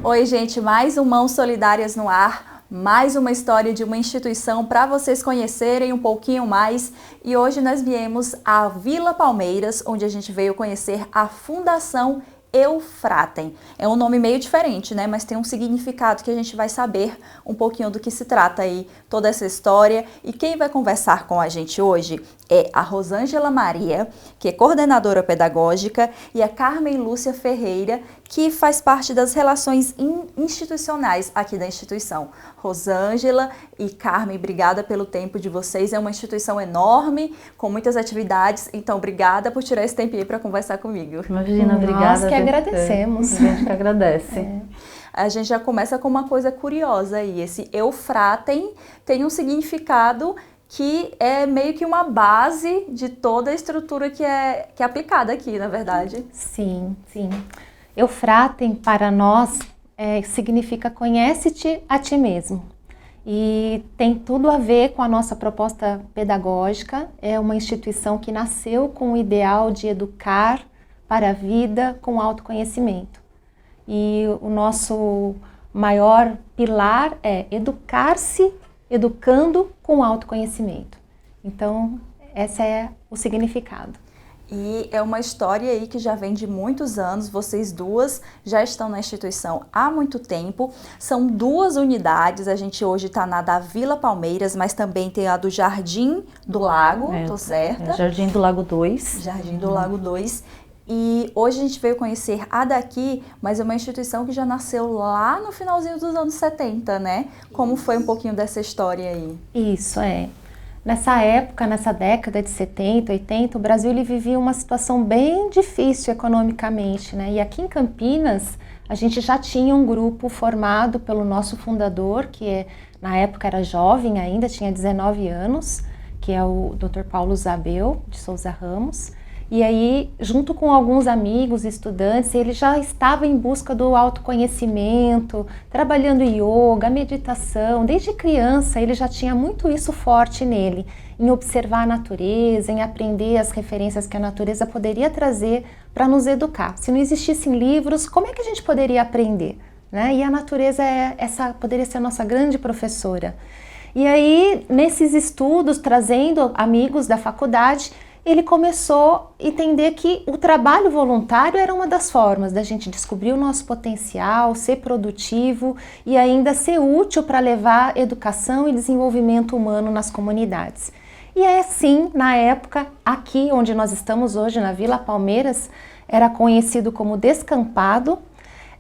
Oi, gente, mais um Mãos Solidárias no ar, mais uma história de uma instituição para vocês conhecerem um pouquinho mais. E hoje nós viemos à Vila Palmeiras, onde a gente veio conhecer a Fundação Eufratem. É um nome meio diferente, né? Mas tem um significado que a gente vai saber um pouquinho do que se trata aí, toda essa história. E quem vai conversar com a gente hoje é a Rosângela Maria, que é coordenadora pedagógica, e a Carmen Lúcia Ferreira, que faz parte das relações institucionais aqui da instituição. Rosângela e Carmen, obrigada pelo tempo de vocês. É uma instituição enorme, com muitas atividades, então obrigada por tirar esse tempinho para conversar comigo. Imagina, obrigada. Nós que agradecemos. A gente que agradece. A gente já começa com uma coisa curiosa aí. Esse Eufratem tem um significado que é meio que uma base de toda a estrutura que é aplicada aqui, na verdade. Sim, sim. Eufratem, para nós, significa conhece-te a ti mesmo. E tem tudo a ver com a nossa proposta pedagógica. É uma instituição que nasceu com o ideal de educar para a vida com autoconhecimento. E o nosso maior pilar é educar-se, educando com autoconhecimento. Então, esse é o significado. E é uma história aí que já vem de muitos anos, vocês duas já estão na instituição há muito tempo, são duas unidades, a gente hoje está na da Vila Palmeiras, mas também tem a do Jardim do Lago, tô certa? Jardim do Lago 2. Jardim do Lago 2. E hoje a gente veio conhecer a daqui, mas é uma instituição que já nasceu lá no finalzinho dos anos 70, né? Como foi um pouquinho dessa história aí? Isso, Nessa época, nessa década de 70, 80, o Brasil ele vivia uma situação bem difícil economicamente, né? E aqui em Campinas, a gente já tinha um grupo formado pelo nosso fundador, que na época era jovem ainda, tinha 19 anos, que é o Dr. Paulo Zabel de Souza Ramos. E aí, junto com alguns amigos, estudantes, ele já estava em busca do autoconhecimento, trabalhando yoga, meditação. Desde criança, ele já tinha muito isso forte nele, em observar a natureza, em aprender as referências que a natureza poderia trazer para nos educar. Se não existissem livros, como é que a gente poderia aprender? Né? E a natureza poderia ser a nossa grande professora. E aí, nesses estudos, trazendo amigos da faculdade, ele começou a entender que o trabalho voluntário era uma das formas da gente descobrir o nosso potencial, ser produtivo e ainda ser útil para levar educação e desenvolvimento humano nas comunidades. E é assim, na época, aqui onde nós estamos hoje, na Vila Palmeiras, era conhecido como Descampado.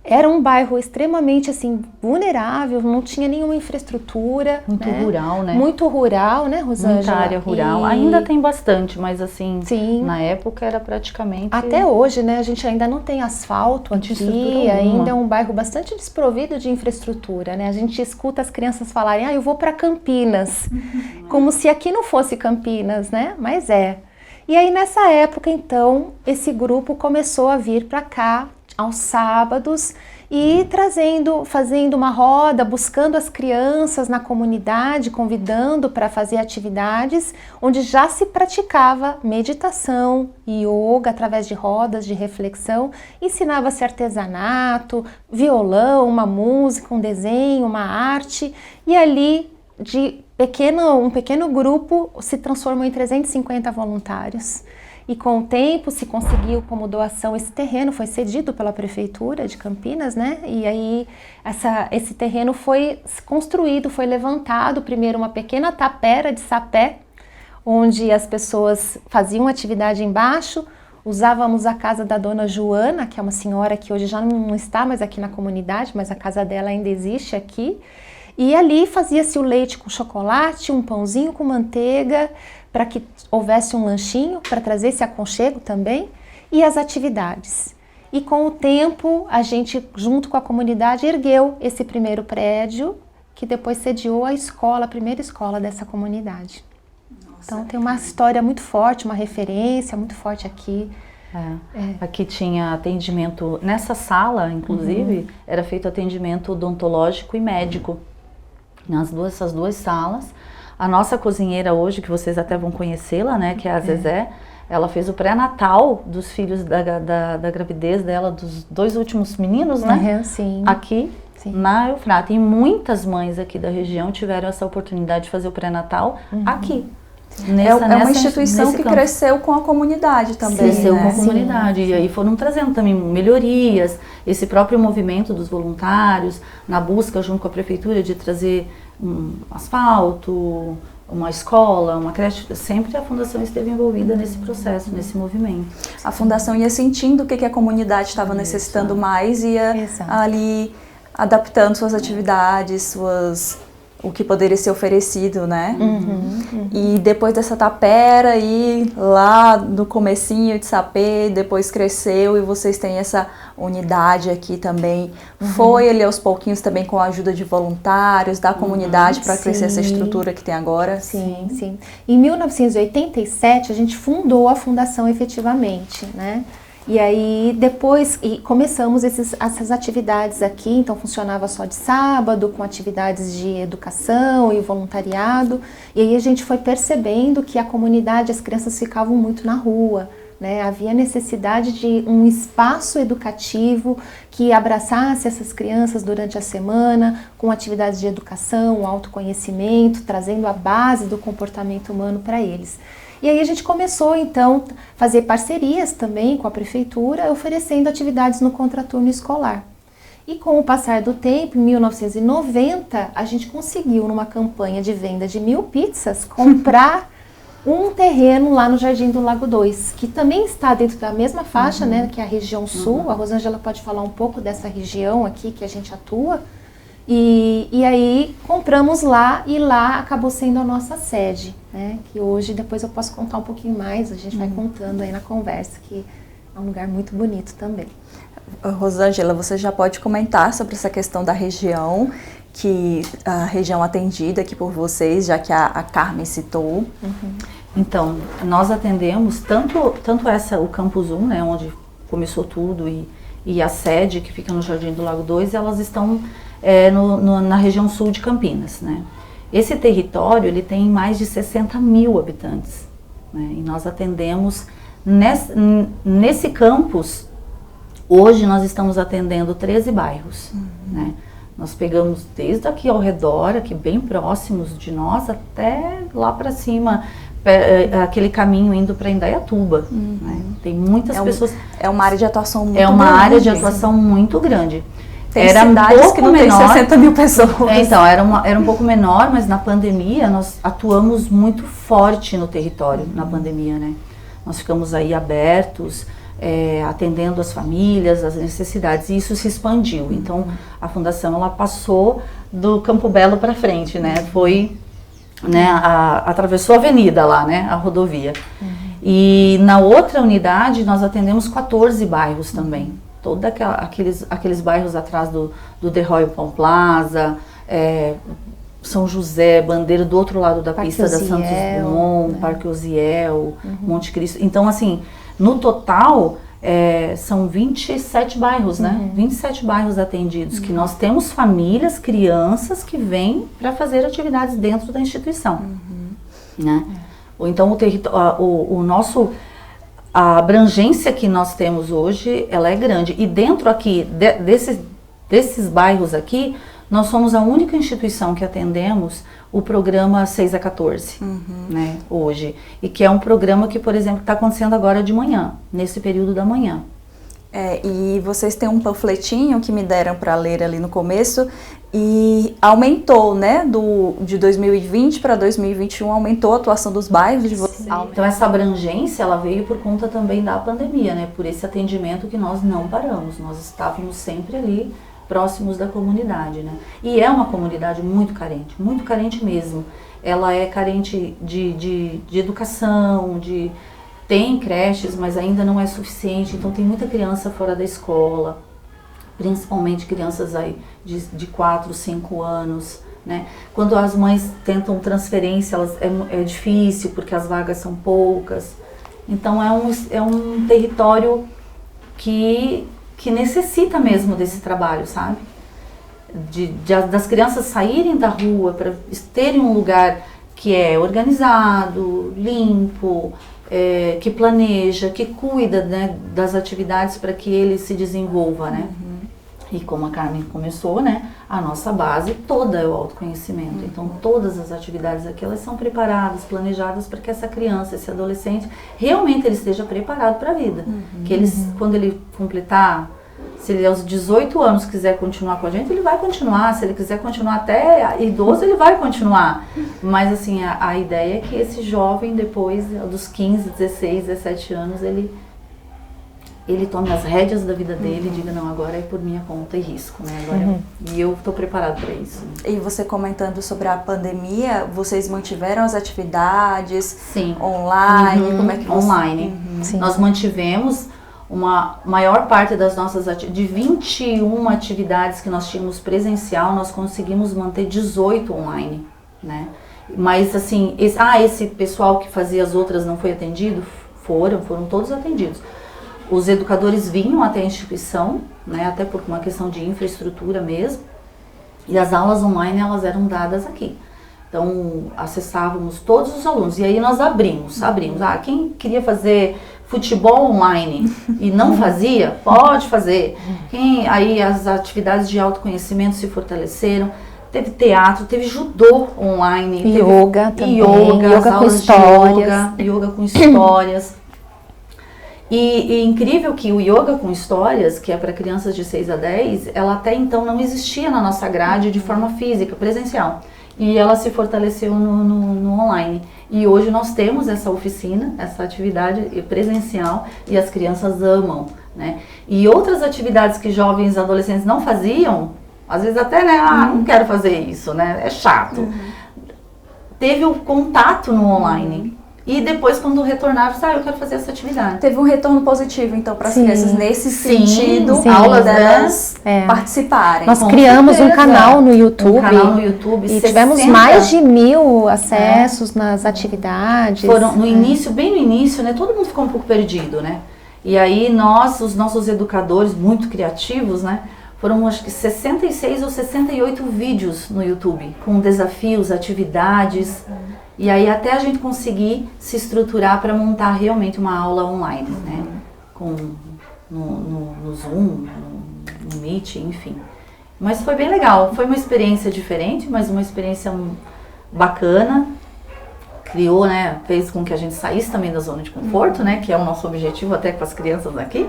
Era um bairro extremamente assim, vulnerável, não tinha nenhuma infraestrutura. Muito rural, né? Muito rural, né, Rosângela? Muita área rural. Ainda tem bastante, mas assim, sim, na época era praticamente... Até hoje, né, a gente ainda não tem asfalto aqui, ainda é um bairro bastante desprovido de infraestrutura, né? A gente escuta as crianças falarem, eu vou para Campinas, como se aqui não fosse Campinas, né? Mas é. E aí nessa época, então, esse grupo começou a vir para cá, aos sábados e fazendo uma roda, buscando as crianças na comunidade, convidando para fazer atividades onde já se praticava meditação, yoga através de rodas de reflexão, ensinava-se artesanato, violão, uma música, um desenho, uma arte e ali um pequeno grupo se transformou em 350 voluntários. E com o tempo se conseguiu como doação esse terreno, foi cedido pela Prefeitura de Campinas, né? E aí esse terreno foi construído, foi levantado primeiro uma pequena tapera de sapé, onde as pessoas faziam atividade embaixo, usávamos a casa da dona Joana, que é uma senhora que hoje já não está mais aqui na comunidade, mas a casa dela ainda existe aqui. E ali fazia-se o leite com chocolate, um pãozinho com manteiga, para que houvesse um lanchinho, para trazer esse aconchego também, e as atividades. E com o tempo, a gente, junto com a comunidade, ergueu esse primeiro prédio, que depois sediou a primeira escola dessa comunidade. Nossa, então tem uma história muito forte, uma referência muito forte aqui. Aqui tinha atendimento, nessa sala, inclusive, era feito atendimento odontológico e médico. Essas duas salas. A nossa cozinheira hoje, que vocês até vão conhecê-la, né, que é a Zezé, ela fez o pré-natal dos filhos da gravidez dela, dos 2 últimos meninos, né? Sim. Aqui na Eufrata. E muitas mães aqui da região tiveram essa oportunidade de fazer o pré-natal aqui. É uma instituição que cresceu com a comunidade também. Cresceu com a comunidade. E aí foram trazendo também melhorias, esse próprio movimento dos voluntários, na busca junto com a prefeitura de trazer um asfalto, uma escola, uma creche. Sempre a Fundação esteve envolvida nesse processo, nesse movimento. A Fundação ia sentindo o que a comunidade estava necessitando mais e ia ali adaptando suas atividades, o que poderia ser oferecido, né? E depois dessa tapera aí, lá no comecinho de Sapê, depois cresceu e vocês têm essa unidade aqui também. Foi ali aos pouquinhos também com a ajuda de voluntários, da comunidade para crescer essa estrutura que tem agora? Sim. Em 1987 a gente fundou a Fundação efetivamente, né? E aí depois começamos essas atividades aqui, então funcionava só de sábado, com atividades de educação e voluntariado. E aí a gente foi percebendo que a comunidade, as crianças ficavam muito na rua, né? Havia necessidade de um espaço educativo que abraçasse essas crianças durante a semana, com atividades de educação, autoconhecimento, trazendo a base do comportamento humano para eles. E aí a gente começou, então, a fazer parcerias também com a prefeitura, oferecendo atividades no contraturno escolar. E com o passar do tempo, em 1990, a gente conseguiu, numa campanha de venda de 1000 pizzas, comprar um terreno lá no Jardim do Lago 2, que também está dentro da mesma faixa, né, que é a região sul. A Rosângela pode falar um pouco dessa região aqui que a gente atua. E aí compramos lá e lá acabou sendo a nossa sede, né? Que hoje, depois eu posso contar um pouquinho mais, a gente vai contando aí na conversa, que é um lugar muito bonito também. Rosângela, você já pode comentar sobre essa questão da região, que a região atendida aqui por vocês, já que a Carmen citou. Então, nós atendemos tanto o Campus 1, né, onde começou tudo, e a sede que fica no Jardim do Lago 2, elas estão na região sul de Campinas, né? Esse território, ele tem mais de 60 mil habitantes, né? E nós atendemos, nesse campus, hoje nós estamos atendendo 13 bairros, né? Nós pegamos desde aqui ao redor, aqui bem próximos de nós, até lá para cima, aquele caminho indo para Indaiatuba, né? Tem muitas pessoas... É uma área de atuação muito grande. É uma área de atuação muito grande. Tem cidades que não tem 60 mil pessoas. Então, era um pouco menor, mas na pandemia nós atuamos muito forte no território, na pandemia, né? Nós ficamos aí abertos, atendendo as famílias, as necessidades, e isso se expandiu. Então, a Fundação, ela passou do Campo Belo para frente, né? Foi, né, atravessou a avenida lá, né? A rodovia. E na outra unidade, nós atendemos 14 bairros também. Todos aqueles bairros atrás do The Royal Palm Plaza, São José, Bandeira, do outro lado da pista da Santos Dumont, né? Parque Osiel, Monte Cristo. Então, assim, no total, são 27 bairros, né? 27 bairros atendidos, que nós temos famílias, crianças que vêm para fazer atividades dentro da instituição, né? Ou então, a abrangência que nós temos hoje, ela é grande. E dentro aqui, desses bairros aqui, nós somos a única instituição que atendemos o programa 6 a 14, né, hoje. E que é um programa que, por exemplo, está acontecendo agora de manhã, nesse período da manhã. E vocês têm um panfletinho que me deram para ler ali no começo, e aumentou, né, de 2020 para 2021, aumentou a atuação dos bairros de vocês. Então essa abrangência, ela veio por conta também da pandemia, né, por esse atendimento que nós não paramos, nós estávamos sempre ali próximos da comunidade, né, e é uma comunidade muito carente mesmo. Ela é carente de educação, tem creches, mas ainda não é suficiente, então tem muita criança fora da escola, principalmente crianças aí de 4, 5 anos, né? Quando as mães tentam transferência, é difícil, porque as vagas são poucas. Então é um território que necessita mesmo desse trabalho, sabe? Das crianças saírem da rua para terem um lugar que é organizado, limpo, que planeja, que cuida, né, das atividades para que ele se desenvolva, né? E como a Carmen começou, né, a nossa base toda é o autoconhecimento. Então, todas as atividades aqui, elas são preparadas, planejadas para que essa criança, esse adolescente, realmente ele esteja preparado para a vida. Que ele, quando ele completar, se ele aos 18 anos quiser continuar com a gente, ele vai continuar. Se ele quiser continuar até idoso, ele vai continuar. Mas, assim, a ideia é que esse jovem, depois dos 15, 16, 17 anos, ele tome as rédeas da vida dele e diga, não, agora é por minha conta e risco, né? Agora e eu estou preparado para isso. E você comentando sobre a pandemia, vocês mantiveram as atividades? Sim. Online? Como é que você... Online. Nós mantivemos uma maior parte das nossas de 21 atividades que nós tínhamos presencial, nós conseguimos manter 18 online, né? Mas assim, esse pessoal que fazia as outras não foi atendido? Foram todos atendidos. Os educadores vinham até a instituição, né, até por uma questão de infraestrutura mesmo, e as aulas online elas eram dadas aqui. Então, acessávamos todos os alunos, e aí nós abrimos. Quem queria fazer futebol online e não fazia, pode fazer. Aí as atividades de autoconhecimento se fortaleceram. Teve teatro, teve judô online. Yoga também, yoga com histórias. Yoga com histórias. E incrível que o yoga com histórias, que é para crianças de 6 a 10, ela até então não existia na nossa grade de forma física, presencial. E ela se fortaleceu no online. E hoje nós temos essa oficina, essa atividade presencial, e as crianças amam, né? E outras atividades que jovens e adolescentes não faziam, às vezes até, né, não quero fazer isso, né, é chato. Teve o contato no online. E depois, quando retornaram, eu quero fazer essa atividade. Teve um retorno positivo, então, para as crianças nesse sentido, aulas delas participarem. Nós criamos um canal no YouTube. E tivemos mais de 1000 acessos nas atividades. Foram no início, bem no início, né? Todo mundo ficou um pouco perdido, né? E aí os nossos educadores, muito criativos, né? Foram acho que 66 ou 68 vídeos no YouTube, com desafios, atividades. E aí até a gente conseguir se estruturar para montar realmente uma aula online, né? No Zoom, no Meet, enfim. Mas foi bem legal, foi uma experiência diferente, mas uma experiência bacana. Criou, né? Fez com que a gente saísse também da zona de conforto, né? Que é o nosso objetivo até com as crianças aqui.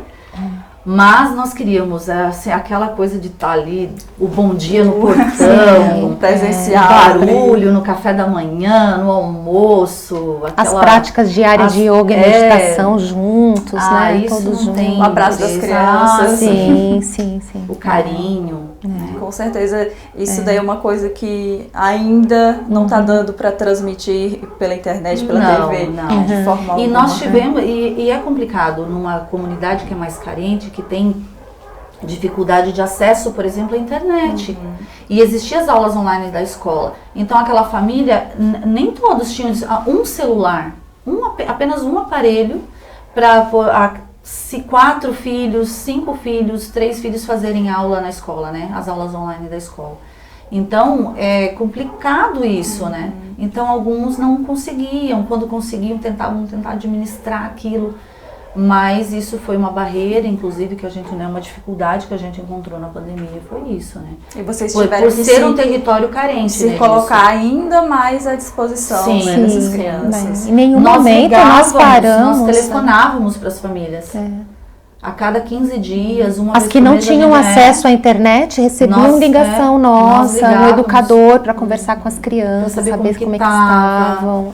Mas nós queríamos aquela coisa de estar ali, o bom dia no portão, presencial, barulho no café da manhã, no almoço. As práticas diárias de yoga e meditação juntos, né? Isso todos não juntos. tem Um abraço das crianças. Sim. O carinho. Com certeza, isso daí é uma coisa que ainda não está dando para transmitir pela internet, pela TV, de forma alguma. E nós tivemos, e é complicado numa comunidade que é mais carente, que tem dificuldade de acesso, por exemplo, à internet. E existiam as aulas online da escola. Então aquela família, nem todos tinham um celular, apenas um aparelho para 4 filhos, 5 filhos, 3 filhos fazerem aula na escola, né? As aulas online da escola. Então, é complicado isso, né? Então, alguns não conseguiam. Quando conseguiam, tentavam administrar aquilo. Mas isso foi uma barreira, inclusive, que a gente, né, uma dificuldade que a gente encontrou na pandemia, foi isso, né? E vocês tiveram por ser um território carente, se colocar ainda mais à disposição, né, dessas crianças. Em nenhum momento nós paramos. Nós telefonávamos para as famílias. A cada 15 dias, uma As vez que por não mês, tinham acesso à internet recebiam ligação nossa, um educador para conversar com as crianças, saber como é que estavam.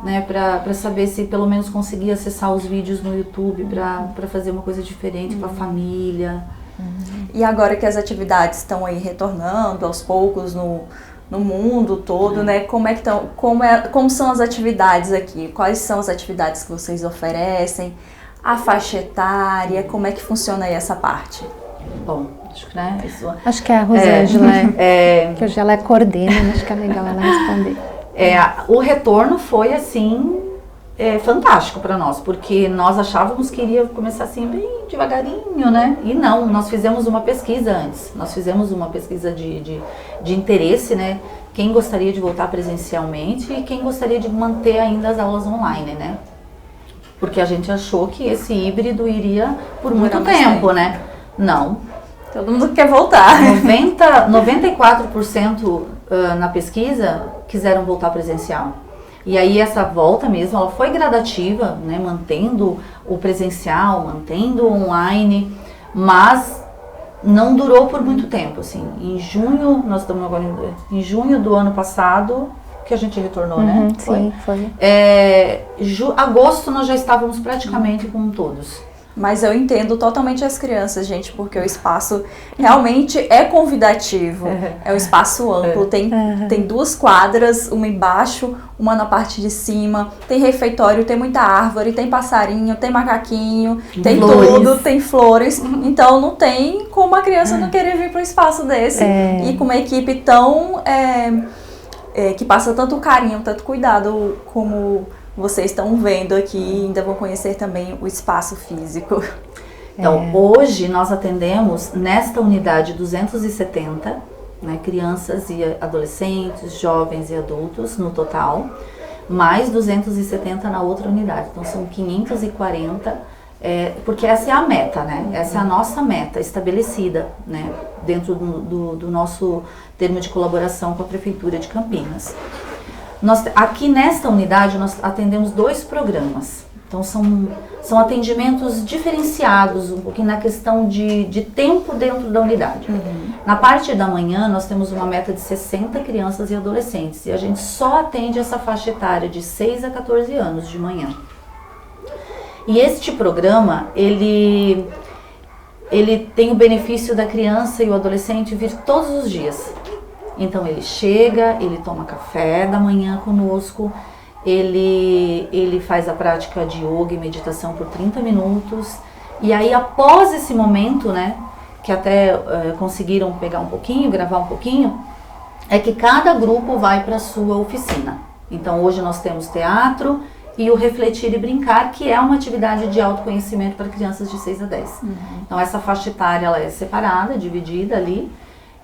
Né, para saber se pelo menos conseguia acessar os vídeos no YouTube para fazer uma coisa diferente com a família. E agora que as atividades estão aí retornando aos poucos no mundo todo, né? Como são as atividades aqui? Quais são as atividades que vocês oferecem? A faixa etária, como é que funciona aí essa parte? Bom, acho que, né, acho que é a Rosângela, que hoje ela coordena, acho que é legal ela responder. O retorno foi assim, fantástico para nós, porque nós achávamos que iria começar assim bem devagarinho, né? E não, nós fizemos uma pesquisa antes, nós fizemos uma pesquisa de interesse, né? Quem gostaria de voltar presencialmente e quem gostaria de manter ainda as aulas online, né? Porque a gente achou que esse híbrido iria por muito tempo, né? Não. Todo mundo quer voltar. 94% na pesquisa quiseram voltar presencial. E aí essa volta mesmo, ela foi gradativa, né? Mantendo o presencial, mantendo o online, mas não durou por muito tempo, assim. Em junho, nós estamos agora em junho do ano passado, que a gente retornou, né? Sim, foi. Agosto nós já estávamos praticamente com todos. Mas eu entendo totalmente as crianças, gente, porque o espaço realmente é convidativo. É um espaço amplo, tem 2 quadras, uma embaixo, uma na parte de cima, tem refeitório, tem muita árvore, tem passarinho, tem macaquinho, tem tudo, tem flores. Então não tem como a criança não querer vir para um espaço desse. E com uma equipe tão... que passa tanto carinho, tanto cuidado como... vocês estão vendo aqui e ainda vão conhecer também o espaço físico. Então, hoje nós atendemos nesta unidade 270, né, crianças e adolescentes, jovens e adultos no total, mais 270 na outra unidade. Então, são 540, porque essa é a meta, né? Essa é a nossa meta estabelecida, né, dentro do nosso termo de colaboração com a Prefeitura de Campinas. Aqui nesta unidade nós atendemos 2 programas, então são atendimentos diferenciados, um pouquinho na questão de tempo dentro da unidade. Na parte da manhã nós temos uma meta de 60 crianças e adolescentes e a gente só atende essa faixa etária de 6 a 14 anos de manhã. E este programa, ele tem o benefício da criança e o adolescente vir todos os dias. Então ele chega, ele toma café da manhã conosco, ele faz a prática de yoga e meditação por 30 minutos. E aí após esse momento, né, que até conseguiram pegar um pouquinho, gravar um pouquinho, é que cada grupo vai para a sua oficina. Então hoje nós temos teatro e o Refletir e Brincar, que é uma atividade de autoconhecimento para crianças de 6 a 10. Então essa faixa etária ela é separada, dividida ali.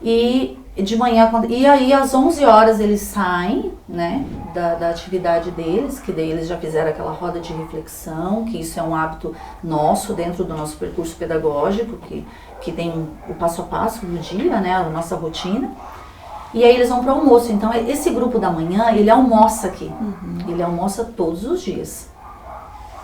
E de manhã, e aí às 11 horas eles saem, né, da atividade deles, que daí eles já fizeram aquela roda de reflexão, que isso é um hábito nosso dentro do nosso percurso pedagógico, que tem o passo a passo do dia, né, a nossa rotina. E aí eles vão para o almoço. Então esse grupo da manhã, ele almoça aqui, ele almoça todos os dias,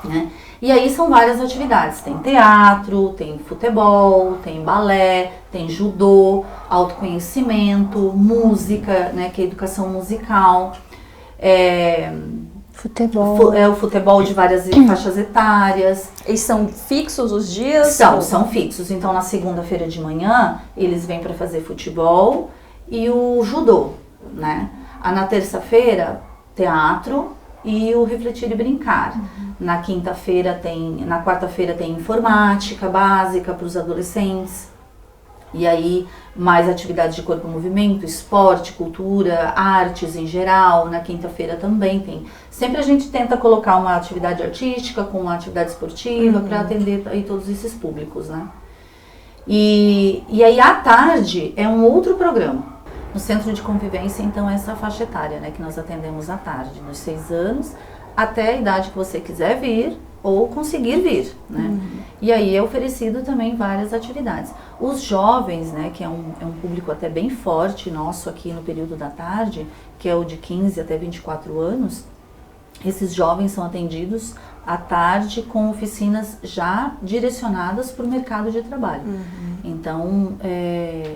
né? E aí são várias atividades, tem teatro, tem futebol, tem balé, tem judô, autoconhecimento, música, né, que é educação musical, futebol. O futebol de várias faixas etárias. E são fixos os dias? São fixos, então na segunda-feira de manhã eles vêm para fazer futebol e o judô, né? Na terça-feira, teatro e o Refletir e Brincar. Na quarta-feira tem informática básica para os adolescentes. E aí, mais atividades de corpo e movimento, esporte, cultura, artes em geral. Na quinta-feira também tem. Sempre a gente tenta colocar uma atividade artística com uma atividade esportiva para atender aí todos esses públicos, né? E aí, à tarde, é um outro programa. No Centro de Convivência, então, é essa faixa etária, né, que nós atendemos à tarde, dos 6 anos até a idade que você quiser vir ou conseguir vir, né? E aí é oferecido também várias atividades. Os jovens, né, que é um público até bem forte nosso aqui no período da tarde, que é o de 15 até 24 anos, esses jovens são atendidos à tarde com oficinas já direcionadas para o mercado de trabalho. Então,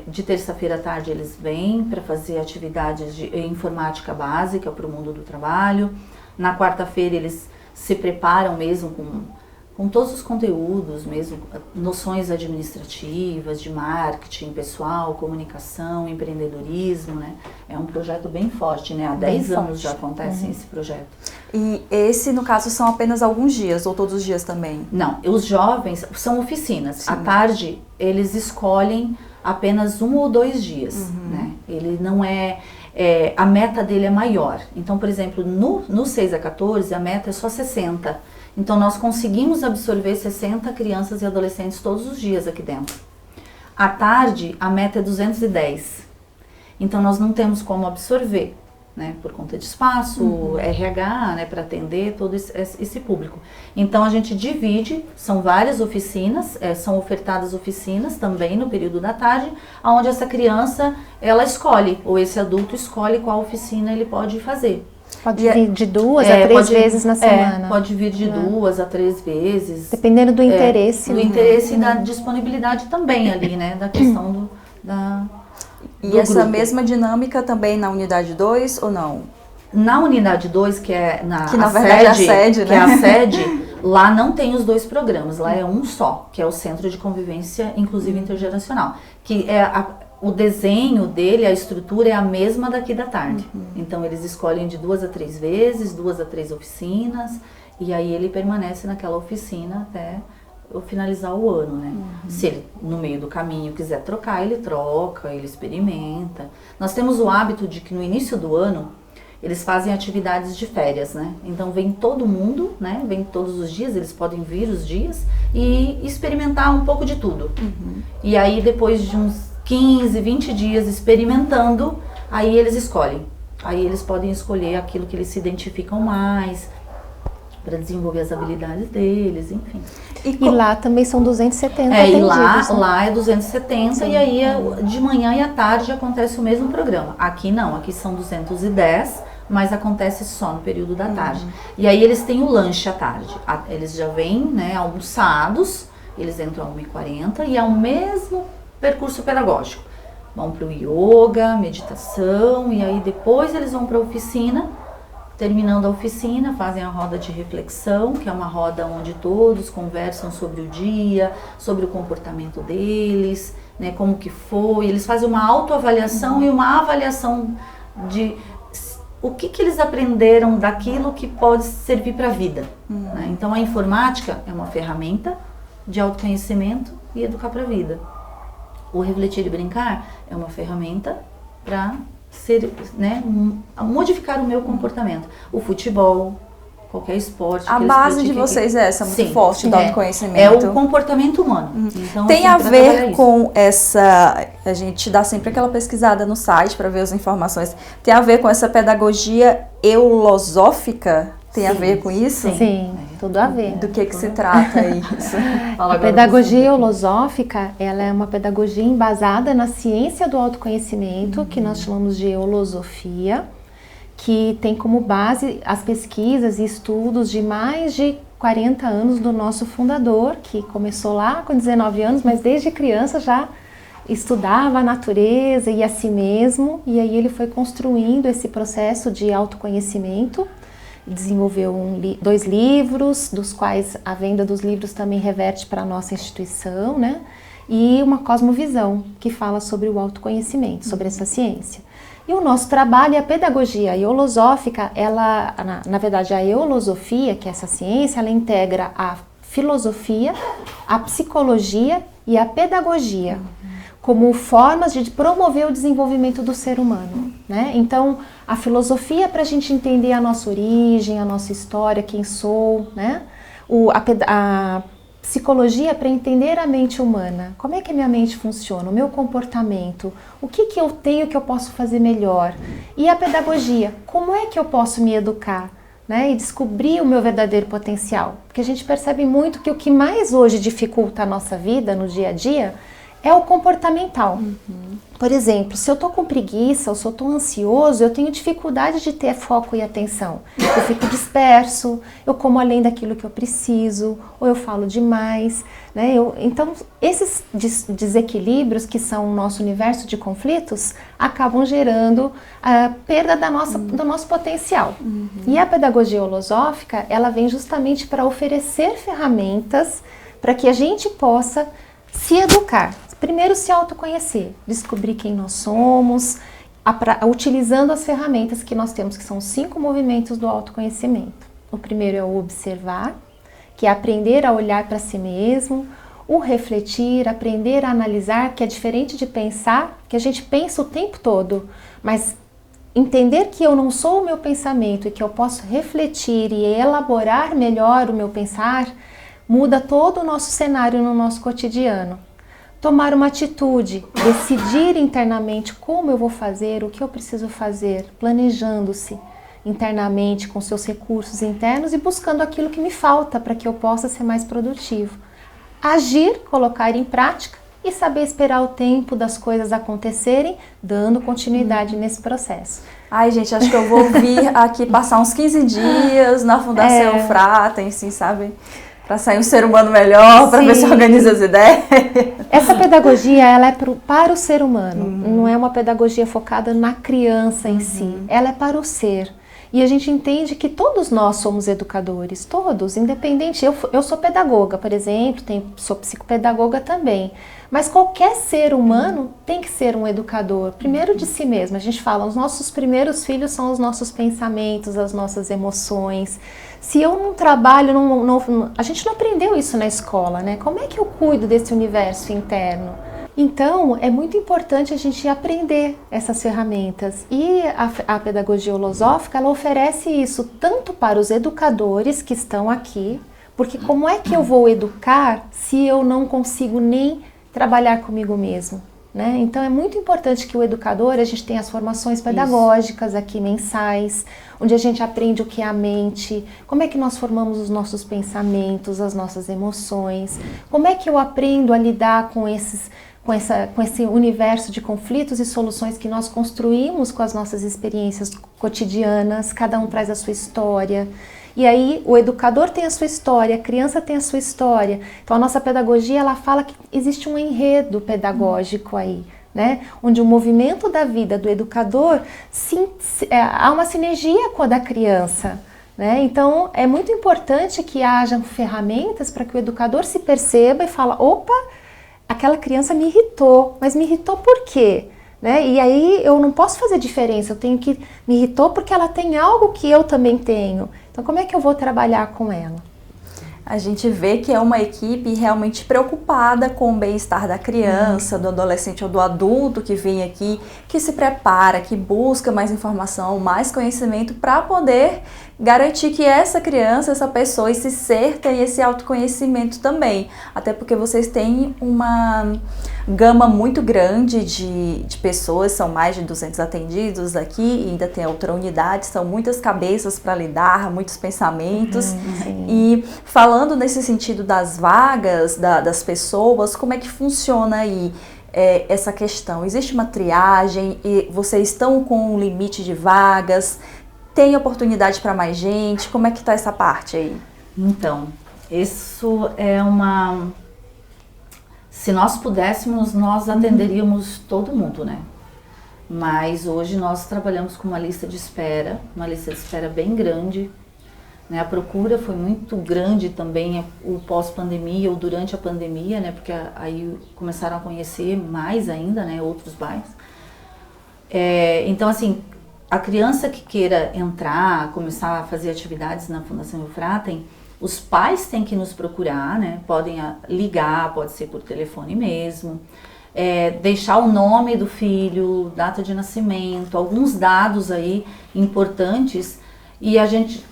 de terça-feira à tarde eles vêm para fazer atividades de informática básica para o mundo do trabalho. Na quarta-feira eles se preparam mesmo com todos os conteúdos, mesmo noções administrativas, de marketing pessoal, comunicação, empreendedorismo, né? É um projeto bem forte, né? Há 10 anos já acontece esse projeto. E esse, no caso, são apenas alguns dias ou todos os dias também? Não, os jovens são oficinas. Sim. À tarde, eles escolhem apenas 1 ou 2 dias, né? Ele não a meta dele é maior. Então, por exemplo, no 6 a 14, a meta é só 60. Então, nós conseguimos absorver 60 crianças e adolescentes todos os dias aqui dentro. À tarde, a meta é 210. Então, nós não temos como absorver né, por conta de espaço, RH, né, para atender todo esse público. Então a gente divide, são várias oficinas, são ofertadas oficinas também no período da tarde, onde essa criança, ela escolhe, ou esse adulto escolhe qual oficina ele pode fazer. Pode vir de 2 a 3 vezes na semana. Pode vir de 2 a 3 vezes. Dependendo do interesse. Do interesse e da disponibilidade também ali, né, da questão E essa grupo. Mesma dinâmica também na unidade 2 ou não? Na unidade 2, que é na verdade é a sede, né? Que é a sede, lá não tem os 2 programas, lá é um só, que é o Centro de Convivência Inclusiva Intergeracional, que é o desenho dele, a estrutura é a mesma daqui da tarde. Então eles escolhem de 2 a 3 vezes, 2 a 3 oficinas, e aí ele permanece naquela oficina até finalizar o ano, né? Se ele, no meio do caminho, quiser trocar, ele troca, ele experimenta. Nós temos o hábito de que no início do ano, eles fazem atividades de férias, né? Então vem todo mundo, né? Vem todos os dias, eles podem vir os dias e experimentar um pouco de tudo. E aí depois de uns 15, 20 dias experimentando, aí eles escolhem. Aí eles podem escolher aquilo que eles se identificam mais, para desenvolver as habilidades deles, enfim. E lá também são 270 e atendidos, lá é 270. Sim. E aí de manhã e à tarde acontece o mesmo programa. Aqui não, aqui são 210, mas acontece só no período da tarde. E aí eles têm o lanche à tarde. Eles já vêm, né, almoçados, eles entram às 1h40 e é o mesmo percurso pedagógico. Vão para o yoga, meditação, e aí depois eles vão para a oficina. Terminando a oficina, fazem a roda de reflexão, que é uma roda onde todos conversam sobre o dia, sobre o comportamento deles, né, como que foi. Eles fazem uma autoavaliação e uma avaliação de o que eles aprenderam daquilo que pode servir para a vida. Né? Então a informática é uma ferramenta de autoconhecimento e educar para a vida. O refletir e brincar é uma ferramenta para modificar o meu comportamento. O futebol, qualquer esporte. A base de vocês é essa, muito forte do autoconhecimento. É o comportamento humano. Então, tem a ver com essa... A gente dá sempre aquela pesquisada no site para ver as informações. Tem a ver com essa pedagogia eulosófica? Tem a ver com isso? Sim, tudo a ver. Do que se trata isso? A pedagogia eulosófica, ela é uma pedagogia embasada na ciência do autoconhecimento, que nós chamamos de eulosofia, que tem como base as pesquisas e estudos de mais de 40 anos do nosso fundador, que começou lá com 19 anos, mas desde criança já estudava a natureza e a si mesmo, e aí ele foi construindo esse processo de autoconhecimento. Desenvolveu 2 livros, dos quais a venda dos livros também reverte para a nossa instituição, né? E uma cosmovisão, que fala sobre o autoconhecimento, sobre essa ciência. E o nosso trabalho, a pedagogia eulosófica, ela, na verdade, a eulosofia, que é essa ciência, ela integra a filosofia, a psicologia e a pedagogia, como formas de promover o desenvolvimento do ser humano, né? Então, a filosofia é para a gente entender a nossa origem, a nossa história, quem sou, né? A psicologia é para entender a mente humana, como é que a minha mente funciona, o meu comportamento, o que eu tenho que eu posso fazer melhor. E a pedagogia, como é que eu posso me educar, né? E descobrir o meu verdadeiro potencial. Porque a gente percebe muito que o que mais hoje dificulta a nossa vida no dia a dia é o comportamental. Por exemplo, se eu tô com preguiça ou se eu tô ansioso, eu tenho dificuldade de ter foco e atenção. Eu fico disperso, eu como além daquilo que eu preciso, ou eu falo demais, né? Então, esses desequilíbrios que são o nosso universo de conflitos acabam gerando a perda do nosso potencial. E a pedagogia holosófica, ela vem justamente para oferecer ferramentas para que a gente possa se educar. Primeiro, se autoconhecer, descobrir quem nós somos, utilizando as ferramentas que nós temos, que são 5 movimentos do autoconhecimento. O primeiro é o observar, que é aprender a olhar para si mesmo, o refletir, aprender a analisar, que é diferente de pensar, que a gente pensa o tempo todo, mas entender que eu não sou o meu pensamento e que eu posso refletir e elaborar melhor o meu pensar, muda todo o nosso cenário no nosso cotidiano. tomar uma atitude, decidir internamente como eu vou fazer, o que eu preciso fazer, planejando-se internamente com seus recursos internos e buscando aquilo que me falta para que eu possa ser mais produtivo. Agir, colocar em prática e saber esperar o tempo das coisas acontecerem, dando continuidade nesse processo. Ai, gente, acho que eu vou vir aqui passar uns 15 dias na Fundação Fratem, assim, sabe? Para sair um ser humano melhor, para ver se organiza as ideias. Essa pedagogia, ela é para o ser humano, não é uma pedagogia focada na criança em si, ela é para o ser. E a gente entende que todos nós somos educadores, todos, independente. Eu sou pedagoga, por exemplo, sou psicopedagoga também. Mas qualquer ser humano tem que ser um educador, primeiro de si mesmo. A gente fala, os nossos primeiros filhos são os nossos pensamentos, as nossas emoções. Se eu não trabalho, a gente não aprendeu isso na escola, né? Como é que eu cuido desse universo interno? Então, é muito importante a gente aprender essas ferramentas. E a pedagogia holosófica, ela oferece isso tanto para os educadores que estão aqui, porque como é que eu vou educar se eu não consigo nem trabalhar comigo mesmo? Né? Então, é muito importante que o educador, a gente tenha as formações pedagógicas aqui mensais, onde a gente aprende o que é a mente, como é que nós formamos os nossos pensamentos, as nossas emoções, como é que eu aprendo a lidar com esse universo de conflitos e soluções que nós construímos com as nossas experiências cotidianas, cada um traz a sua história. E aí o educador tem a sua história, a criança tem a sua história. Então a nossa pedagogia, ela fala que existe um enredo pedagógico aí, né? Onde o movimento da vida do educador, há uma sinergia com a da criança. Né? Então é muito importante que hajam ferramentas para que o educador se perceba e fala, opa, aquela criança me irritou, mas me irritou por quê? Né? E aí eu não posso fazer diferença, eu tenho que me irritou porque ela tem algo que eu também tenho. Então como é que eu vou trabalhar com ela? A gente vê que é uma equipe realmente preocupada com o bem-estar da criança, do adolescente ou do adulto que vem aqui, que se prepara, que busca mais informação, mais conhecimento para poder garantir que essa criança, essa pessoa, esse ser tem esse autoconhecimento também. Até porque vocês têm uma gama muito grande de pessoas, são mais de 200 atendidos aqui, e ainda tem outra unidade, são muitas cabeças para lidar, muitos pensamentos. E falando nesse sentido das vagas, das pessoas, como é que funciona aí essa questão? Existe uma triagem e vocês estão com um limite de vagas? Tem oportunidade para mais gente? Como é que está essa parte aí? Então, isso é uma... Se nós pudéssemos, nós atenderíamos todo mundo, né? Mas hoje nós trabalhamos com uma lista de espera bem grande. Né? A procura foi muito grande também, o pós-pandemia ou durante a pandemia, né? Porque aí começaram a conhecer mais ainda, né? Outros bairros. Então, assim, a criança que queira entrar, começar a fazer atividades na Fundação Eufratem, os pais têm que nos procurar, né? Podem ligar, pode ser por telefone mesmo, deixar o nome do filho, data de nascimento, alguns dados aí importantes. E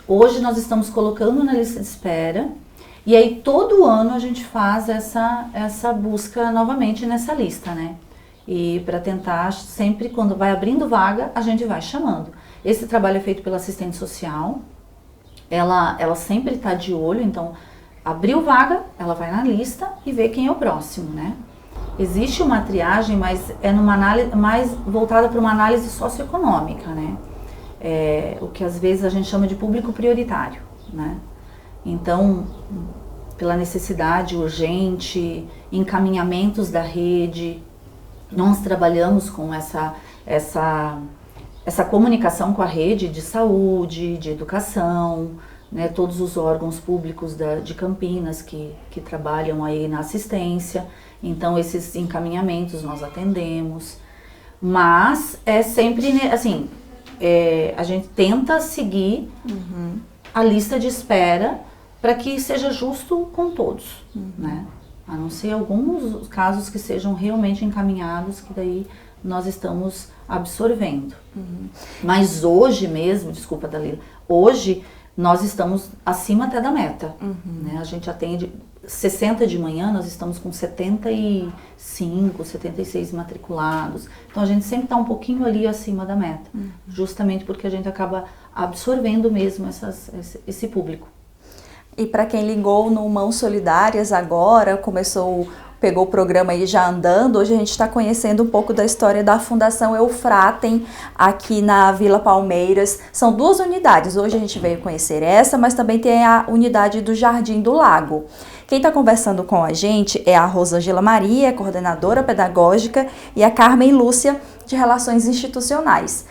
hoje nós estamos colocando na lista de espera, e aí todo ano a gente faz essa busca novamente nessa lista, né? E para tentar, sempre quando vai abrindo vaga, a gente vai chamando. Esse trabalho é feito pela assistente social, ela sempre está de olho, então abriu vaga, ela vai na lista e vê quem é o próximo, né? Existe uma triagem, mas é numa análise mais voltada para uma análise socioeconômica, né? O que às vezes a gente chama de público prioritário, né? Então, pela necessidade urgente, encaminhamentos da rede, nós trabalhamos com essa comunicação com a rede de saúde, de educação, né, todos os órgãos públicos de Campinas que trabalham aí na assistência. Então, esses encaminhamentos nós atendemos. Mas é sempre, assim, a gente tenta seguir a lista de espera para que seja justo com todos, né? A não ser alguns casos que sejam realmente encaminhados, que daí nós estamos absorvendo. Mas hoje mesmo, desculpa, Dalila, hoje nós estamos acima até da meta. Né? A gente atende, 60 de manhã, nós estamos com 75, 76 matriculados. Então a gente sempre está um pouquinho ali acima da meta, justamente porque a gente acaba absorvendo mesmo esse público. E para quem ligou no Mãos Solidárias agora, pegou o programa aí já andando, hoje a gente está conhecendo um pouco da história da Fundação Eufratem aqui na Vila Palmeiras. São 2 unidades, hoje a gente veio conhecer essa, mas também tem a unidade do Jardim do Lago. Quem está conversando com a gente é a Rosângela Maria, coordenadora pedagógica, e a Carmen Lúcia, de Relações Institucionais.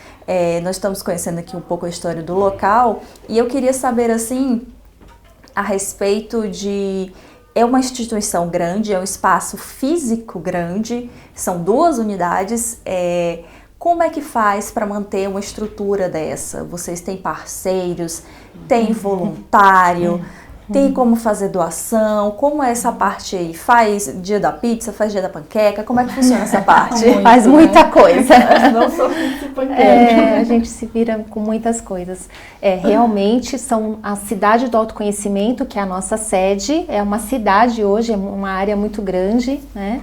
Nós estamos conhecendo aqui um pouco a história do local e eu queria saber, assim, a respeito de... É uma instituição grande, é um espaço físico grande, são 2 unidades. Como é que faz para manter uma estrutura dessa? Vocês têm parceiros, tem voluntário, tem como fazer doação? Como é essa parte aí? Faz dia da pizza, faz dia da panqueca? Como é que funciona essa parte? Faz muita coisa. Não só pizza e panqueca. A gente se vira com muitas coisas. Realmente são a Cidade do Autoconhecimento, que é a nossa sede, é uma cidade hoje, é uma área muito grande, né?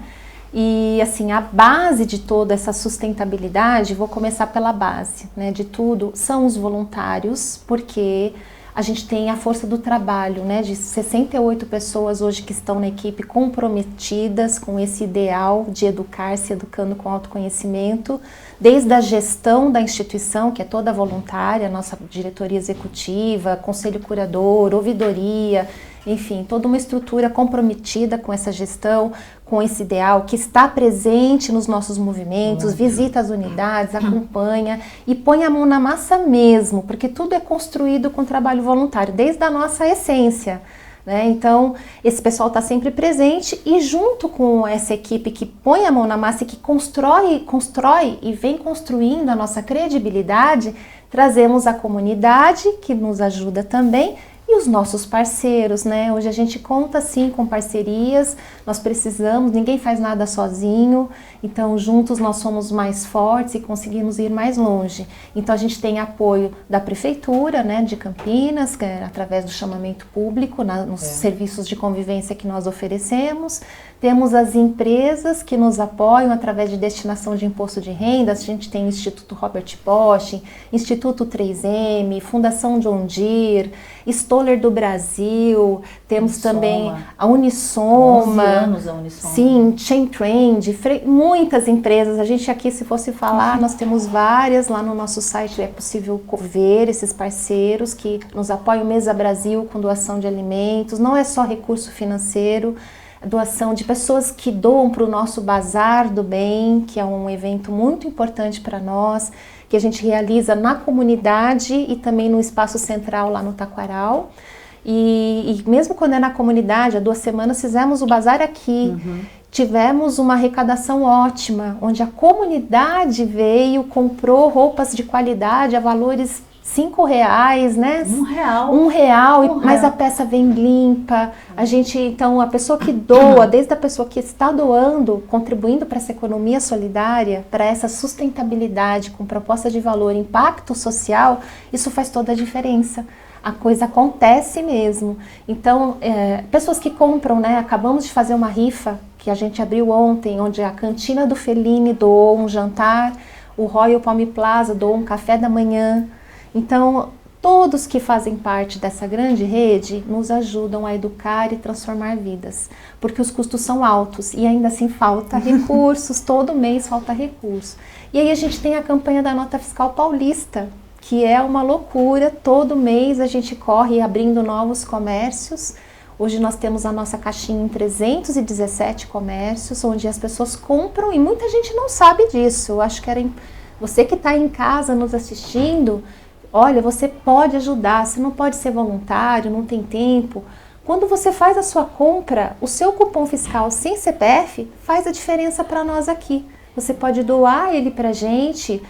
E assim, a base de toda essa sustentabilidade, vou começar pela base, né, de tudo, são os voluntários, porque a gente tem a força do trabalho, né, de 68 pessoas hoje que estão na equipe comprometidas com esse ideal de educar, se educando com autoconhecimento, desde a gestão da instituição, que é toda voluntária, nossa diretoria executiva, conselho curador, ouvidoria, enfim, toda uma estrutura comprometida com essa gestão, com esse ideal, que está presente nos nossos movimentos, visita as unidades, acompanha e põe a mão na massa mesmo, porque tudo é construído com trabalho voluntário, desde a nossa essência, né? Então, esse pessoal está sempre presente e junto com essa equipe que põe a mão na massa e que constrói e vem construindo a nossa credibilidade, trazemos a comunidade que nos ajuda também e os nossos parceiros, né? Hoje a gente conta sim com parcerias, nós precisamos, ninguém faz nada sozinho, então juntos nós somos mais fortes e conseguimos ir mais longe. Então a gente tem apoio da Prefeitura, né, de Campinas, que é através do chamamento público, nos serviços de convivência que nós oferecemos. Temos as empresas que nos apoiam através de destinação de imposto de renda. A gente tem o Instituto Robert Bosch, Instituto 3M, Fundação John Deere, Stoller do Brasil, temos Unisoma. Também a Unisoma, 11 anos a Unisoma. Sim, Chain Trend, muitas empresas. A gente aqui, se fosse falar, nós temos várias, lá no nosso site é possível ver esses parceiros que nos apoiam. Mesa Brasil com doação de alimentos, não é só recurso financeiro, doação de pessoas que doam para o nosso Bazar do Bem, que é um evento muito importante para nós, que a gente realiza na comunidade e também no espaço central lá no Taquaral. E mesmo quando é na comunidade, há 2 semanas fizemos o Bazar aqui. Tivemos uma arrecadação ótima, onde a comunidade veio, comprou roupas de qualidade a valores R$5, né? R$1, mas a peça vem limpa. A gente, então, a pessoa que doa, desde a pessoa que está doando, contribuindo para essa economia solidária, para essa sustentabilidade com proposta de valor, impacto social, isso faz toda a diferença. A coisa acontece mesmo. Então, pessoas que compram, né? Acabamos de fazer uma rifa que a gente abriu ontem, onde a Cantina do Fellini doou um jantar, o Royal Palm Plaza doou um café da manhã. Então, todos que fazem parte dessa grande rede nos ajudam a educar e transformar vidas, porque os custos são altos e ainda assim falta recursos, todo mês falta recurso. E aí a gente tem a campanha da Nota Fiscal Paulista, que é uma loucura, todo mês a gente corre abrindo novos comércios. Hoje nós temos a nossa caixinha em 317 comércios, onde as pessoas compram e muita gente não sabe disso. Eu acho que você que está em casa nos assistindo, olha, você pode ajudar, você não pode ser voluntário, não tem tempo. Quando você faz a sua compra, o seu cupom fiscal sem CPF faz a diferença para nós aqui. Você pode doar ele para a gente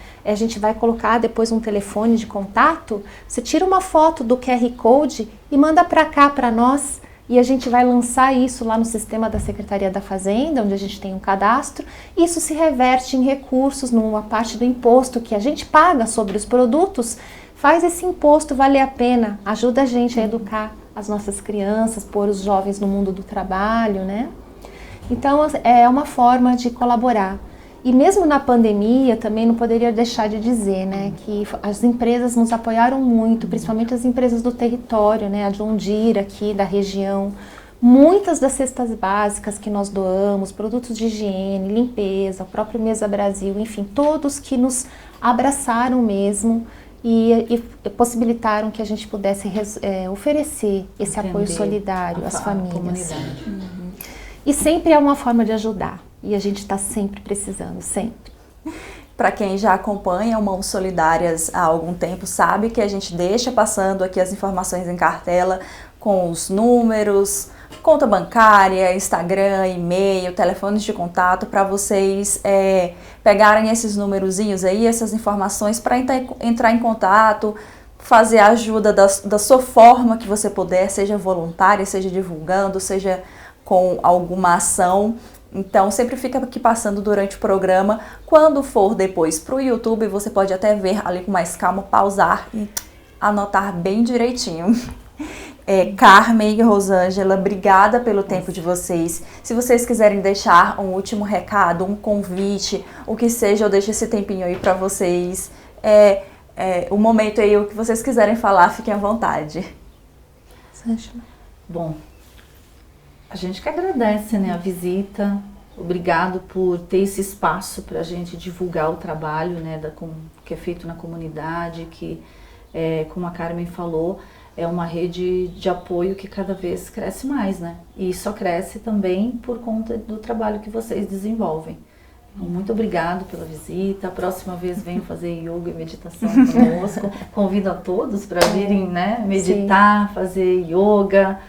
vai colocar depois um telefone de contato, você tira uma foto do QR Code e manda para cá para nós. E a gente vai lançar isso lá no sistema da Secretaria da Fazenda, onde a gente tem um cadastro. Isso se reverte em recursos, numa parte do imposto que a gente paga sobre os produtos, faz esse imposto valer a pena, ajuda a gente a educar as nossas crianças, pôr os jovens no mundo do trabalho, né? Então, é uma forma de colaborar. E mesmo na pandemia, também não poderia deixar de dizer, né, que as empresas nos apoiaram muito, principalmente as empresas do território, né, a John Deere aqui da região. Muitas das cestas básicas que nós doamos, produtos de higiene, limpeza, o próprio Mesa Brasil, enfim, todos que nos abraçaram mesmo e possibilitaram que a gente pudesse oferecer esse apoio solidário às famílias. E sempre é uma forma de ajudar. E a gente está sempre precisando, sempre. Para quem já acompanha o Mãos Solidárias há algum tempo, sabe que a gente deixa passando aqui as informações em cartela com os números, conta bancária, Instagram, e-mail, telefones de contato, para vocês pegarem esses numerozinhos aí, essas informações para entrar em contato, fazer a ajuda da sua forma que você puder, seja voluntária, seja divulgando, seja com alguma ação. Então, sempre fica aqui passando durante o programa. Quando for depois para o YouTube, você pode até ver ali com mais calma, pausar e anotar bem direitinho. Carmen e Rosângela, obrigada pelo tempo de vocês. Se vocês quiserem deixar um último recado, um convite, o que seja, eu deixo esse tempinho aí para vocês. O momento aí, o que vocês quiserem falar, fiquem à vontade. Bom, a gente que agradece, né, a visita. Obrigado por ter esse espaço para a gente divulgar o trabalho, né, que é feito na comunidade, que, como a Carmen falou, é uma rede de apoio que cada vez cresce mais, né? E só cresce também por conta do trabalho que vocês desenvolvem. Então, muito obrigado pela visita. A próxima vez venham fazer yoga e meditação conosco. Convido a todos para virem, né, meditar, fazer yoga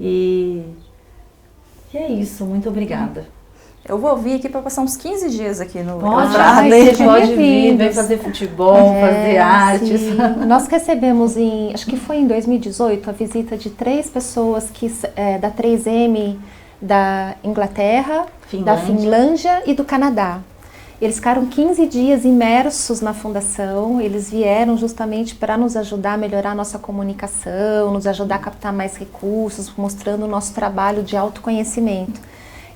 e é isso, muito obrigada. Eu vou vir aqui para passar uns 15 dias aqui no Você pode vir, vem fazer futebol, fazer artes. Nós recebemos acho que foi em 2018, a visita de 3 pessoas da 3M da Inglaterra, da Finlândia e do Canadá. Eles ficaram 15 dias imersos na fundação, eles vieram justamente para nos ajudar a melhorar a nossa comunicação, nos ajudar a captar mais recursos, mostrando o nosso trabalho de autoconhecimento.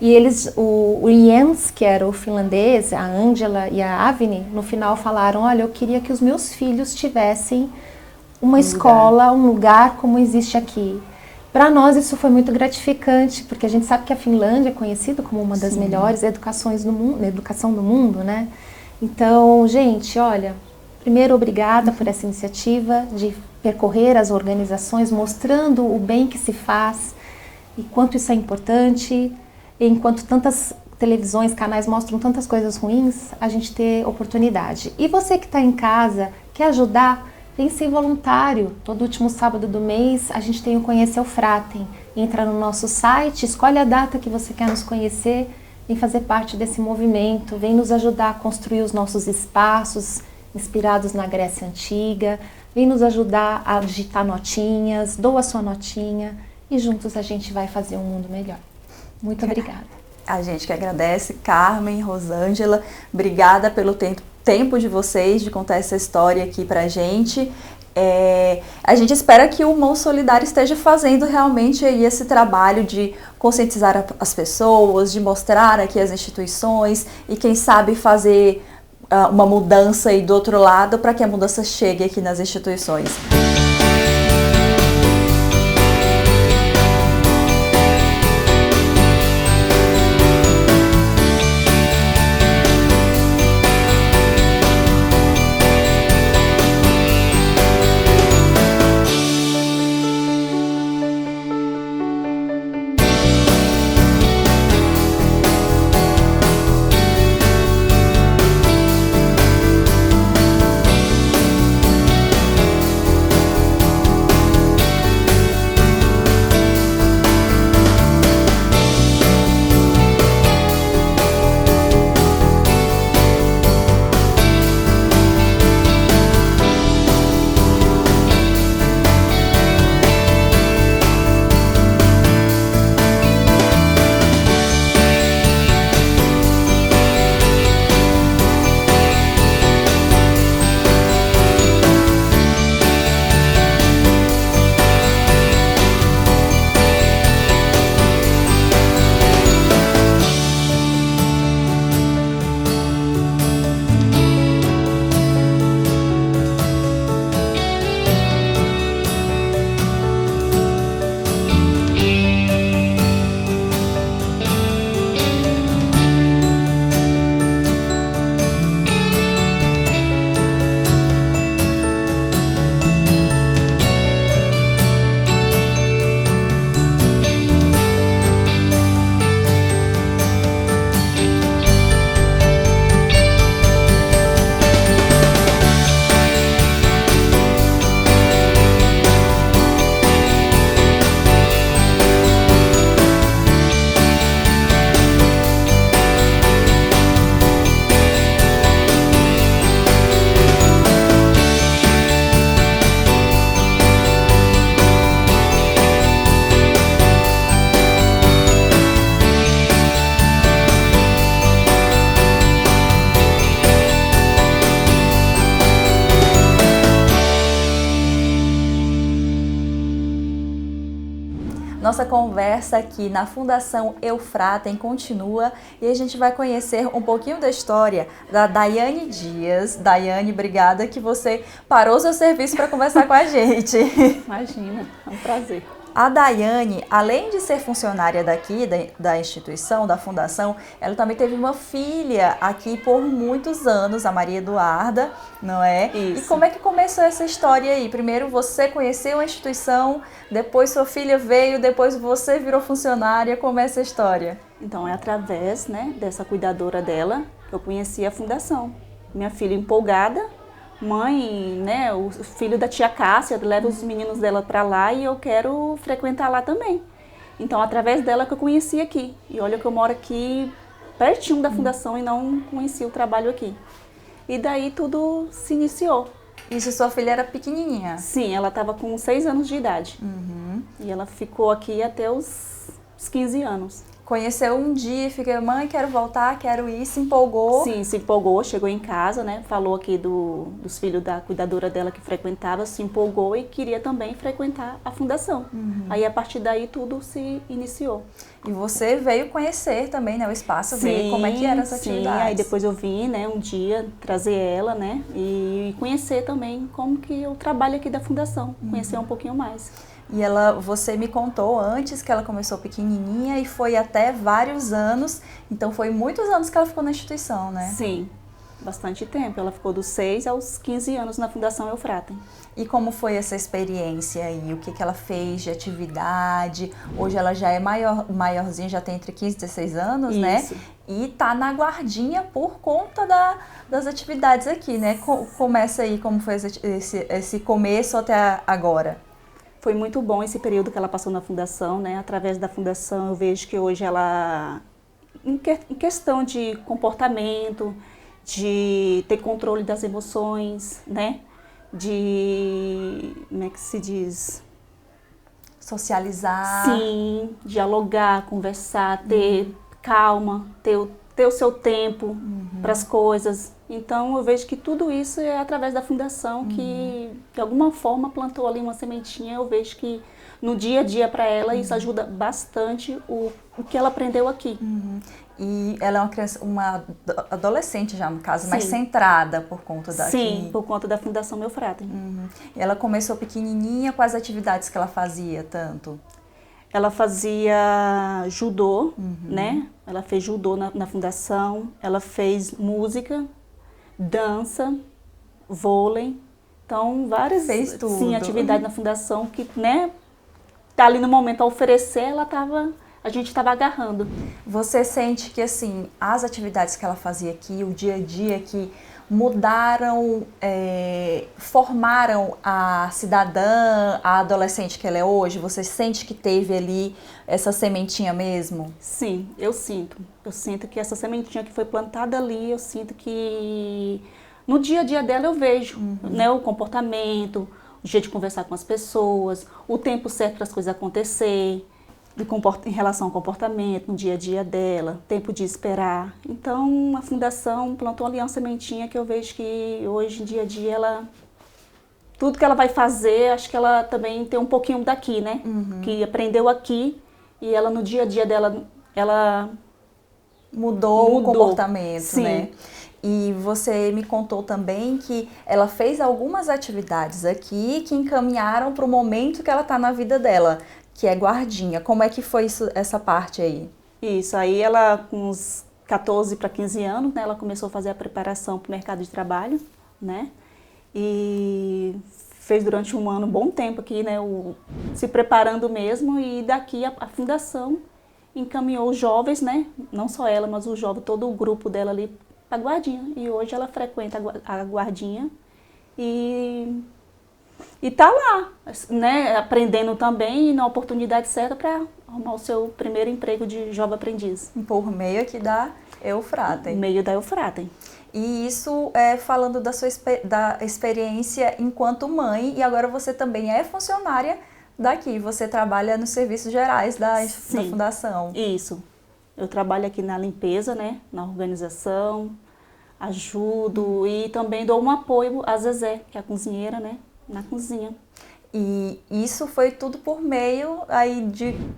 E eles, o Jens, que era o finlandês, a Angela e a Avni, no final falaram, olha, eu queria que os meus filhos tivessem uma escola, um lugar como existe aqui. Para nós isso foi muito gratificante, porque a gente sabe que a Finlândia é conhecida como uma das melhores educação do mundo, né? Então, gente, olha, primeiro, obrigada por essa iniciativa de percorrer as organizações, mostrando o bem que se faz e quanto isso é importante. Enquanto tantas televisões, canais mostram tantas coisas ruins, a gente ter oportunidade. E você que está em casa, quer ajudar, vem ser voluntário. Todo último sábado do mês, a gente tem o Conhecer o Fratem. Entra no nosso site, escolhe a data que você quer nos conhecer, vem fazer parte desse movimento, vem nos ajudar a construir os nossos espaços inspirados na Grécia Antiga, vem nos ajudar a digitar notinhas, doa sua notinha e juntos a gente vai fazer um mundo melhor. Muito obrigada. A gente que agradece, Carmen, Rosângela, obrigada pelo tempo de vocês, de contar essa história aqui pra gente. A gente espera que o Mãos Solidárias esteja fazendo realmente aí esse trabalho de conscientizar as pessoas, de mostrar aqui as instituições e quem sabe fazer uma mudança aí do outro lado para que a mudança chegue aqui nas instituições. nossa conversa aqui na Fundação Eufratem continua e a gente vai conhecer um pouquinho da história da Daiane Dias. Daiane, obrigada que você parou seu serviço para conversar com a gente. Imagina, é um prazer. A Daiane, além de ser funcionária daqui, da instituição, da fundação, ela também teve uma filha aqui por muitos anos, a Maria Eduarda, não é? Isso. E como é que começou essa história aí? Primeiro você conheceu a instituição, depois sua filha veio, depois você virou funcionária, como é essa história? Então, é através, né, dessa cuidadora dela que eu conheci a fundação. Minha filha empolgada, mãe, né, o filho da tia Cássia, leva os meninos dela para lá e eu quero frequentar lá também. Então, através dela que eu conheci aqui. E olha que eu moro aqui pertinho da fundação e não conheci o trabalho aqui. E daí tudo se iniciou. Isso, sua filha era pequenininha? Sim, ela estava com 6 anos de idade. E ela ficou aqui até os 15 anos. Conheceu um dia e fiquei, mãe, quero voltar, quero ir, se empolgou. Sim, se empolgou, chegou em casa, né? Falou aqui dos filhos da cuidadora dela que frequentava, se empolgou e queria também frequentar a fundação. Aí, a partir daí, tudo se iniciou. E você veio conhecer também, né, o espaço, ver como é que eram as atividades. Sim, aí depois eu vim, né, um dia trazer ela, né, e conhecer também como que eu trabalho aqui da fundação, conhecer um pouquinho mais. E você me contou antes que ela começou pequenininha e foi até vários anos, então foi muitos anos que ela ficou na instituição, né? Sim, bastante tempo. Ela ficou dos 6 aos 15 anos na Fundação Eufratem. E como foi essa experiência aí? O que ela fez de atividade? Hoje ela já é maiorzinha, já tem entre 15 e 16 anos, Isso. né? E tá na guardinha por conta das atividades aqui, né? Começa aí, como foi esse começo até agora? Foi muito bom esse período que ela passou na fundação, né? Através da fundação eu vejo que hoje ela, em questão de comportamento, de ter controle das emoções, né? De, como é que se diz? Socializar. Sim, dialogar, conversar, ter calma, ter o seu tempo para as coisas. Então, eu vejo que tudo isso é através da fundação que, de alguma forma, plantou ali uma sementinha. Eu vejo que, no dia a dia para ela, isso ajuda bastante o que ela aprendeu aqui. E ela é uma criança, uma adolescente já, no caso, Sim. mais centrada por conta daqui. Sim, por conta da Fundação Eufratem. E ela começou pequenininha, quais atividades que ela fazia tanto? Ela fazia judô, né? Ela fez judô na fundação, ela fez música, dança, vôlei. Então, várias Fez tudo. Sim, atividades na fundação que, né, tá ali no momento a oferecer, a gente estava agarrando. Você sente que, assim, as atividades que ela fazia aqui, o dia a dia aqui, mudaram, formaram a cidadã, a adolescente que ela é hoje? Você sente que teve ali essa sementinha mesmo? Sim, eu sinto. Eu sinto que essa sementinha que foi plantada ali, eu sinto que no dia a dia dela eu vejo, né, o comportamento, o jeito de conversar com as pessoas, o tempo certo para as coisas acontecer, em relação ao comportamento, no dia a dia dela, tempo de esperar. Então, a Fundação plantou ali uma sementinha que eu vejo que hoje, em dia a dia, tudo que ela vai fazer, acho que ela também tem um pouquinho daqui, né? Que aprendeu aqui e ela, no dia a dia dela, ela Mudou o comportamento, Sim. né? E você me contou também que ela fez algumas atividades aqui que encaminharam para o momento que ela está na vida dela, que é guardinha. Como é que foi essa parte aí? Isso, aí ela com uns 14 para 15 anos, né, ela começou a fazer a preparação para o mercado de trabalho, né, e fez durante um ano, um bom tempo aqui, né, se preparando mesmo, e daqui a fundação encaminhou os jovens, né, não só ela, mas o jovem, todo o grupo dela ali para a guardinha, e hoje ela frequenta a guardinha e tá lá, né, aprendendo também e na oportunidade certa para arrumar o seu primeiro emprego de jovem aprendiz. Por meio aqui da Eufratem. Meio da Eufratem. E isso falando da sua da experiência enquanto mãe, e agora você também é funcionária daqui, você trabalha nos serviços gerais da fundação. Isso. Eu trabalho aqui na limpeza, né, na organização, ajudo e também dou um apoio à Zezé, que é a cozinheira, né, na cozinha. E isso foi tudo por meio aí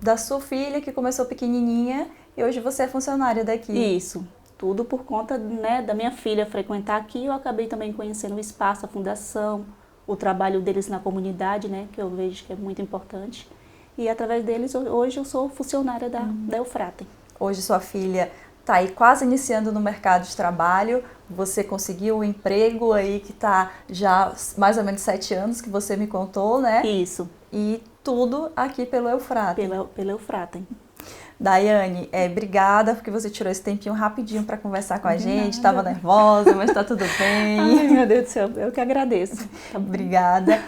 da sua filha, que começou pequenininha, e hoje você é funcionária daqui. Isso, tudo por conta, né, da minha filha frequentar aqui. Eu acabei também conhecendo o espaço, a fundação, o trabalho deles na comunidade, né, que eu vejo que é muito importante. E através deles, hoje eu sou funcionária da Eufratem. Hoje sua filha está aí quase iniciando no mercado de trabalho, você conseguiu um emprego aí que está já mais ou menos 7 anos, que você me contou, né? Isso. E tudo aqui pelo Eufratem. Pela Eufratem. Daiane, obrigada porque você tirou esse tempinho rapidinho para conversar com a gente. Estava nervosa, mas está tudo bem. Ai, meu Deus do céu, eu que agradeço. Obrigada.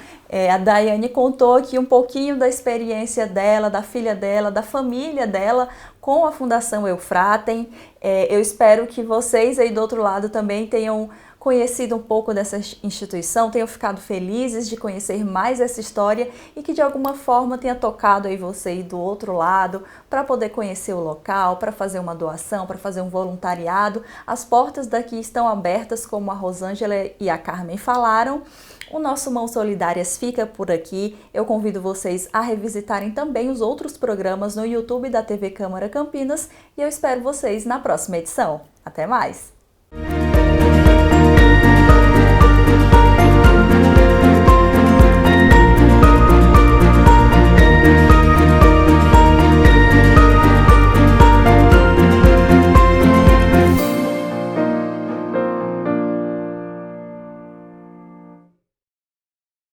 A Daiane contou aqui um pouquinho da experiência dela, da filha dela, da família dela com a Fundação Eufratem. Eu espero que vocês aí do outro lado também tenham conhecido um pouco dessa instituição, tenham ficado felizes de conhecer mais essa história e que de alguma forma tenha tocado aí você aí do outro lado para poder conhecer o local, para fazer uma doação, para fazer um voluntariado. As portas daqui estão abertas, como a Rosângela e a Carmen falaram. O nosso Mãos Solidárias fica por aqui. Eu convido vocês a revisitarem também os outros programas no YouTube da TV Câmara Campinas e eu espero vocês na próxima edição. Até mais!